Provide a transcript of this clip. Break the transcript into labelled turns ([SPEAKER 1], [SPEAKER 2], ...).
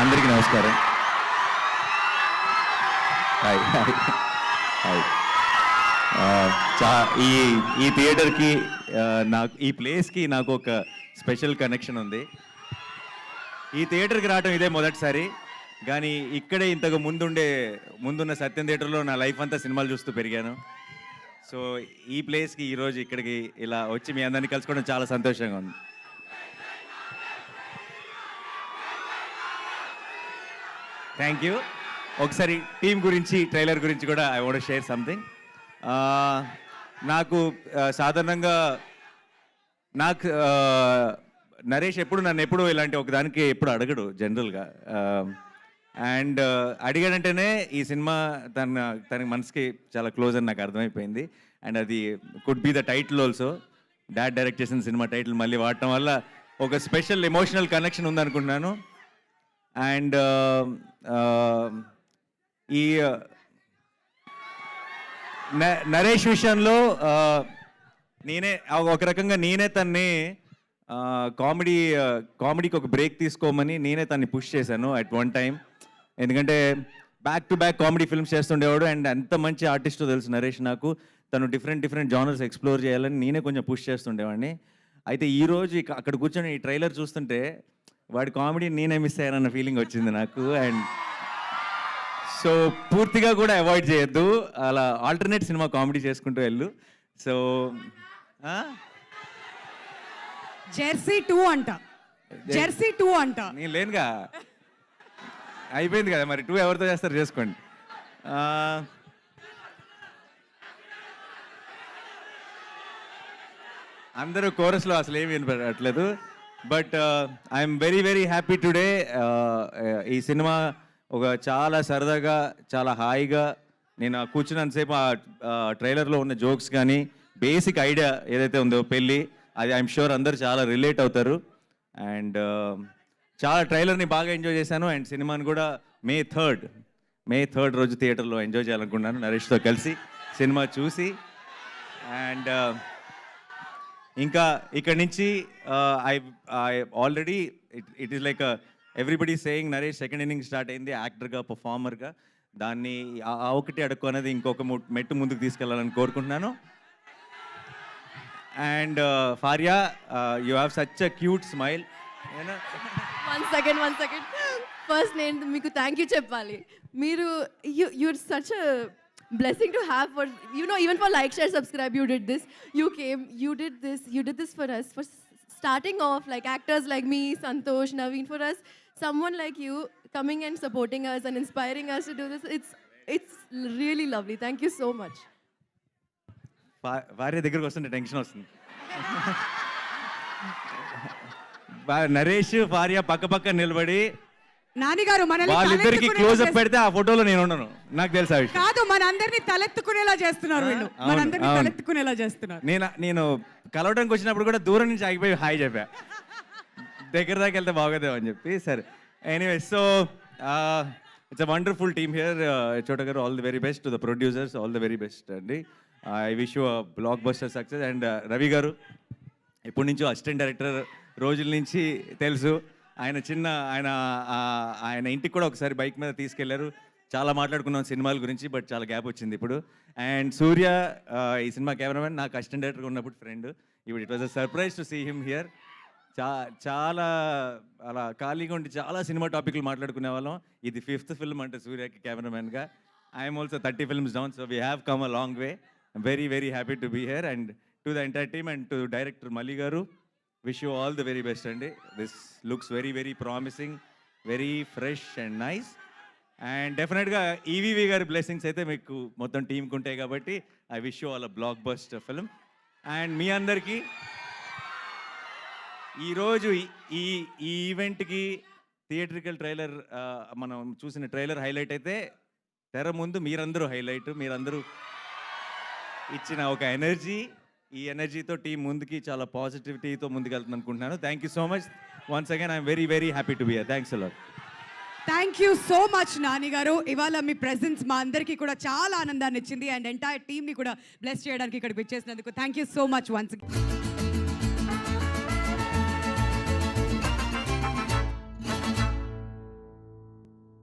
[SPEAKER 1] అందరికీ నమస్కారం. Hi hi hi. ఈ థియేటర్కి నాకు ఈ ప్లేస్కి నాకు ఒక స్పెషల్ కనెక్షన్ ఉంది. ఈ థియేటర్కి రావడం ఇదే మొదటిసారి, కానీ ఇక్కడే ఇంతకు ముందున్న సత్యం థియేటర్లో నా లైఫ్ అంతా సినిమాలు చూస్తూ పెరిగాను. సో ఈ ప్లేస్కి ఈరోజు ఇక్కడికి ఇలా వచ్చి మీ అందరినీ కలుసుకోవడం చాలా సంతోషంగా ఉంది. Thank you. ఒకసారి టీం గురించి, ట్రైలర్ గురించి కూడా ఐ వాంట్ షేర్ సంథింగ్. నాకు సాధారణంగా నరేష్ నన్ను ఎప్పుడు ఇలాంటి ఒకదానికి ఎప్పుడు అడగడు జనరల్గా. అండ్ అడిగాడంటేనే ఈ సినిమా తనకి మనసుకి చాలా క్లోజ్ అని నాకు అర్థమైపోయింది. అండ్ అది could be the title also. Dad direct చేసిన సినిమా టైటిల్ మళ్ళీ వాడటం వల్ల ఒక స్పెషల్ ఎమోషనల్ కనెక్షన్ ఉందనుకుంటున్నాను. అండ్ ఈ నరేష్ విషయంలో ఒక రకంగా నేనే తన్ని కామెడీకి ఒక బ్రేక్ తీసుకోమని నేనే తన్ని పుష్ చేశాను అట్ వన్ టైం. ఎందుకంటే back to back comedy films చేస్తుండేవాడు. అండ్ ఎంత మంచి ఆర్టిస్టో తెలుసు నరేష్ నాకు. తను డిఫరెంట్ జానర్స్ ఎక్స్ప్లోర్ చేయాలని నేనే కొంచెం పుష్ చేస్తుండేవాడిని. అయితే ఈరోజు అక్కడ కూర్చొని ఈ ట్రైలర్ చూస్తుంటే వాడి కామెడీ నేనే మిస్ అయ్యానన్న ఫీలింగ్ వచ్చింది నాకు. అండ్ సో పూర్తిగా కూడా అవాయిడ్ చేయొద్దు, అలా ఆల్టర్నేట్ సినిమా కామెడీ చేసుకుంటూ వెళ్ళు. సో
[SPEAKER 2] జెర్సీ 2 అంట, జెర్సీ 2 అంట.
[SPEAKER 1] నేను లేనుగా, అయిపోయింది కదా మరి. 2 ఎవరితో చేస్తారు చేసుకోండి. అందరూ కోరస్లో అసలు ఏమి వినపడట్లేదు. But I'm very happy today. ఈ సినిమా ఒక చాలా సరదాగా, చాలా హాయిగా నేను కూర్చున్నంతసేపు ఆ ట్రైలర్లో ఉన్న జోక్స్ కానీ బేసిక్ ఐడియా ఏదైతే ఉందో పెళ్ళి, అది ఐఎమ్ షూర్ అందరూ చాలా రిలేట్ అవుతారు. అండ్ చాలా ట్రైలర్ని బాగా ఎంజాయ్ చేశాను. అండ్ సినిమాని కూడా మే 3rd రోజు థియేటర్లో ఎంజాయ్ చేయాలనుకున్నాను నరేష్తో కలిసి సినిమా చూసి. అండ్ ఇంకా ఇక్కడి నుంచి I already it is like everybody saying Naresh second inning start అయింది యాక్టర్గా, పర్ఫార్మర్గా. దాన్ని ఒకటి అడుక్కు అనేది ఇంకొక మెట్టు ముందుకు తీసుకెళ్ళాలని కోరుకుంటున్నాను. And Faria, you have such a cute smile.
[SPEAKER 3] One second first నేను మీకు థ్యాంక్ యూ చెప్పాలి. మీరు you're such a blessing to have for, you know, even for like, share, subscribe, you did this, you came, you did this for us, for starting off, like actors like me, Santosh, Naveen, for us, someone like you coming and supporting us and inspiring us to do this, it's really lovely. Thank you so much.
[SPEAKER 1] భార్య దగ్గరకు వస్తుంటే tension వస్తుంది. నరేష్ భార్య పక్క నిలబడి
[SPEAKER 2] నానిగారు
[SPEAKER 1] వాళ్ళిద్దరికి close up పెడితే ఆ ఫోటోలో నేను ఉండను, నాకు తెలుసా
[SPEAKER 2] కాదు. మనందరినీ తలెత్తుకునేలా చేస్తున్నారు వీళ్ళు, మనందరినీ తలెత్తుకునేలా చేస్తున్నారు.
[SPEAKER 1] నేను కలవడానికి వచ్చినప్పుడు కూడా దూరం నుంచి ఆగిపోయి హాయ్ చెప్పా, దగ్గర దాకా వెళ్తే బాగోదేమో అని చెప్పి. సరే, anyway, so it's a wonderful team here. Chota గారు, all the very best. To the producers, all the very best అండి. I wish you a blockbuster success. And Ravi గారు ఎప్పటి నుంచో అసిస్టెంట్ డైరెక్టర్ రోజుల నుంచి తెలుసు. ఆయన ఇంటికి కూడా ఒకసారి బైక్ మీద తీసుకెళ్లారు. చాలా మాట్లాడుకున్నాం సినిమాల గురించి, బట్ చాలా గ్యాప్ వచ్చింది ఇప్పుడు. అండ్ సూర్య, ఈ సినిమా కెమెరామెన్, నాకు అసిస్టెంట్ డైరెక్టర్గా ఉన్నప్పుడు ఫ్రెండ్. ఇప్పుడు it was a surprise to see him here. చాలా అలా ఖాళీగా ఉండి చాలా సినిమా టాపిక్లు మాట్లాడుకునే వాళ్ళం. ఇది 5th ఫిల్మ్ అంటే సూర్యకి కెమెరామెన్గా. I'm also 30 films down, so we have come a long way. Very happy to be here. And to the entire team and to director Malli గారు, wish you all the very best అండి. This looks very promising, very fresh and nice. And డెఫినెట్గా ఈవీవి గారి blessings అయితే మీకు మొత్తం టీంకి ఉంటాయి కాబట్టి I wish you all a blockbuster film. And మీ అందరికీ ఈరోజు ఈ ఈవెంట్కి థియేట్రికల్ ట్రైలర్, మనం చూసిన ట్రైలర్ హైలైట్ అయితే తెర ముందు మీరందరూ హైలైట్. మీరందరూ ఇచ్చిన ఒక ఎనర్జీ, ఈ ఎనర్జీతో టీం ముందుకి చాలా పాజిటివిటీతో ముందుకెళ్తుంది అనుకుంటున్నాను. Thank you so much once again. I'm very happy to be here. Thanks a lot.
[SPEAKER 2] Thank you so much Nani గారు. ఇవాళ మీ ప్రెజెన్స్ మా అందరికీ కూడా చాలా ఆనందాన్ని ఇచ్చింది. అండ్ ఎంటైర్ టీమ్ని కూడా బ్లెస్ చేయడానికి ఇక్కడికి వచ్చేసినందుకు thank you so much once again.